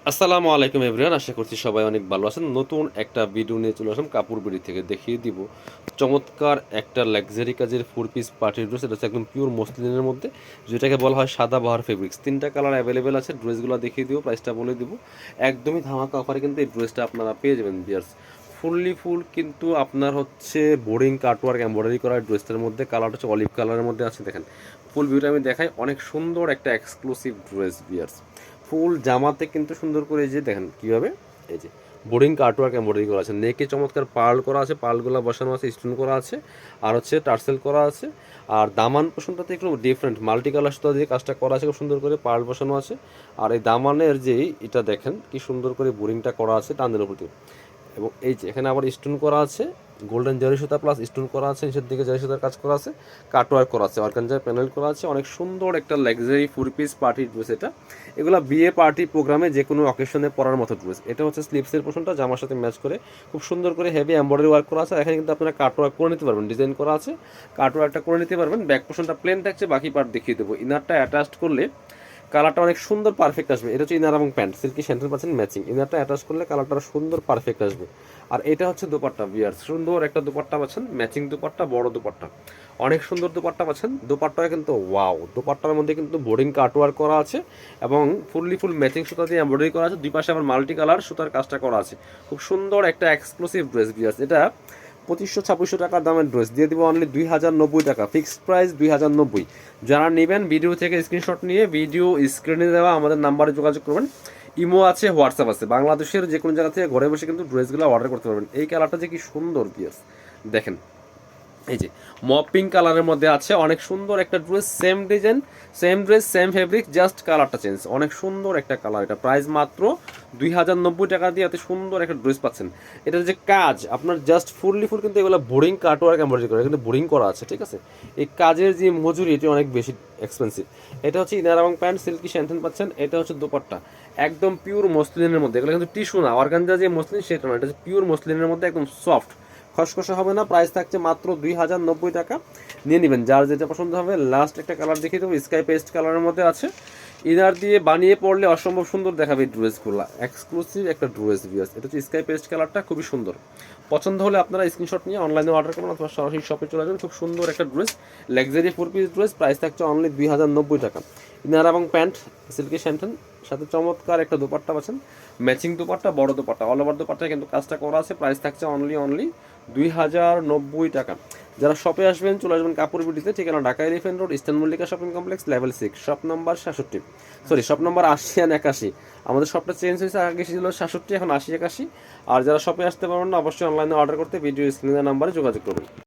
আসসালামু আলাইকুম এভরিওয়ান, আশা করছি সবাই অনেক ভালো আছেন। নতুন একটা ভিডিও নিয়ে চলে আসলাম কাপড় বিড়ি থেকে। দেখিয়ে দিব চমৎকার একটা লাক্সারি কাজের 4 পিস পার্টি ড্রেস। এটা হচ্ছে একদম পিওর মসলিনের মধ্যে, যেটাকে বলা হয় সাদা বাহার ফেব্রিক্স। 3টা কালার অ্যাভেলেবেল আছে। ড্রেসগুলো দেখিয়ে দিব, প্রাইসটা বলে দিব। একদমই ধামাকা অফারে কিন্তু এই ড্রেসটা আপনারা পেয়ে যাবেন বিয়ার্স। ফুল কিন্তু আপনার হচ্ছে বোরিং কাটওয়ার্ক এমব্রয়ডারি করা ড্রেসটার মধ্যে। কালারটা হচ্ছে অলিভ কালারের মধ্যে আছে। দেখেন ফুল ভিউটা আমি দেখাই, অনেক সুন্দর একটা এক্সক্লুসিভ ড্রেস বিয়ার্স। ফুল জামাতে কিন্তু সুন্দর করে যে দেখেন কীভাবে এই যে বোরিং কাটওয়ার্ক এমব্রয়ডারি করা আছে। নেকে চমৎকার পার্ল করা আছে, পার্লগুলো বসানো আছে, স্টোন করা আছে, আর হচ্ছে টার্সেল করা আছে। আর দামান পোষণটাতে একটু ডিফারেন্ট মাল্টি কালার সুতা দিয়ে কাজটা করা আছে, খুব সুন্দর করে পার্ল বসানো আছে। আর এই দামানের যে এটা দেখেন কি সুন্দর করে বোরিংটা করা আছে টান্দের উপর দিয়ে। এবং এই যে এখানে আবার স্টোন করা আছে, গোল্ডেন জারি সুতা প্লাস স্টোন করা আছে, নিচের দিকে জারি সুতার কাজ করা আছে, কাটওয়ার্ক করা আছে, অর্গানজার প্যানেল করা আছে। অনেক সুন্দর একটা লাক্সারি 4 পিস পার্টি ড্রেস এটা। এগুলো বিয়ে পার্টি প্রোগ্রামে যে কোনো অকেশনে পরার মতো ড্রেস। এটা হচ্ছে স্লিপসের পোর্শনটা জামার সাথে ম্যাচ করে খুব সুন্দর করে হেভি এমব্রয়ডারি ওয়ার্ক করা আছে। এখানে কিন্তু আপনারা কাটওয়ার্ক করে নিতে পারবেন, ডিজাইন করা আছে, কাটওয়ার্কটা করে নিতে পারবেন। ব্যাক পোর্শনটা প্লেন থাকছে, বাকি পার্ট দেখিয়ে দেবো। ইনারটা অ্যাটাচড করলে কালারটা অনেক সুন্দর পারফেক্ট আসবে। এটা হচ্ছে ইনার এবং প্যান্ট সিল্কি 100% ম্যাচিং। ইনারটা অ্যাটাচ করলে কালারটা সুন্দর পারফেক্ট আসবে। আর এটা হচ্ছে দোপাট্টা বিয়ার, সুন্দর একটা দোপাট্টা পাচ্ছেন, ম্যাচিং দোপাট্টা, বড় দোপাট্টা, অনেক সুন্দর দোপাট্টা পাচ্ছেন। দোপাট্টায় কিন্তু ওয়াও, দোপাট্টার মধ্যে কিন্তু বোরিং কাটওয়ার্ক করা আছে এবং ফুল ম্যাচিং সুতা দিয়ে এমব্রয়ডারি করা আছে। দুই পাশে আবার মাল্টি কালার সুতার কাজটা করা আছে। খুব সুন্দর একটা এক্সক্লুসিভ ড্রেস বিয়ার্স। এটা 2500-2600 টাকার দামের ড্রেস দিয়ে দিব অনলি 2090 টাকা, ফিক্সড প্রাইস 2090। যারা নেবেন ভিডিও থেকে স্ক্রিনশট নিয়ে ভিডিও স্ক্রিনে দেওয়া আমাদের নাম্বারে যোগাযোগ করবেন। ইমো আছে, হোয়াটসঅ্যাপ আছে, বাংলাদেশের যে কোনো জায়গা থেকে ঘরে বসে কিন্তু ড্রেসগুলো অর্ডার করতে পারবেন। এই কালারটা যে কি সুন্দর পিয়ার্স দেখেন, এই যে মপ পিঙ্ক কালারের মধ্যে আছে, অনেক সুন্দর একটা dress, same design, same dress, same fabric, just কালারটা চেঞ্জ। অনেক সুন্দর একটা কালার। এটা প্রাইস মাত্র 2090 টাকা দিয়ে এত সুন্দর একটা ড্রেস পাচ্ছেন। এটার যে কাজ আপনার জাস্ট ফুল কিন্তু এগুলো বোরিং কাটওয়ার্ক এমব্রয়ডারি করা, কিন্তু বোরিং করা আছে, ঠিক আছে। এই কাজের যে মজুরি এটি অনেক বেশি এক্সপেন্সিভ। এটা হচ্ছে ইনার এবং প্যান্ট সিল্কি শ্যান্টেন পাচ্ছেন। এটা হচ্ছে দোপাট্টা একদম পিওর মসলিনের মধ্যে। এগুলো কিন্তু টিস্যু না, অর্গানজা যে মসলিন সেটা না, এটা হচ্ছে পিওর মসলিনের মধ্যে, একদম সফট, খসখসে হবে না। প্রাইস থাকছে মাত্র 2090 টাকা। নিয়ে নেবেন যার যেটা পছন্দ হবে। লাস্ট একটা কালার দেখিয়ে দেবো, স্কাই পেস্ট কালারের মধ্যে আছে। ইনার দিয়ে বানিয়ে পড়লে অসম্ভব সুন্দর দেখাবে এই ড্রেসগুলো। এক্সক্লুসিভ একটা ড্রেস বিয়াস। এটা হচ্ছে স্কাই পেস্ট কালারটা, খুবই সুন্দর। পছন্দ হলে আপনারা স্ক্রিনশট নিয়ে অনলাইনে অর্ডার করবেন অথবা সরাসরি শপে চলে যাবেন। খুব সুন্দর একটা dress, luxury 4 piece dress. Price থাকছে অনলি 2090 টাকা। ইনার এবং প্যান্ট সিল্কি শ্যান্টেন, সাথে চমৎকার একটা দোপাট্টা পাচ্ছেন, ম্যাচিং দোপাট্টা, বড় দোপাট্টা, অল ওভার দোপাট্টায় কিন্তু কাজটা করা আছে। প্রাইস থাকছে অনলি 2090 টাকা। যারা শপে আসবেন চলে আসবেন কাপড় বিডিতে, ঠিকানা Dhaka elephant road, eastern Mallika shopping complex, level 6, shop number 66, sorry shop number 80 and 81। আমাদের শপটা চেঞ্জ হয়েছে, আগে ছিল 67, এখন 80 81। আর যারা শপে আসতে পারবেন না অবশ্যই অনলাইনে অর্ডার করতে ভিডিও স্ক্রিনের নাম্বারে যোগাযোগ করবেন।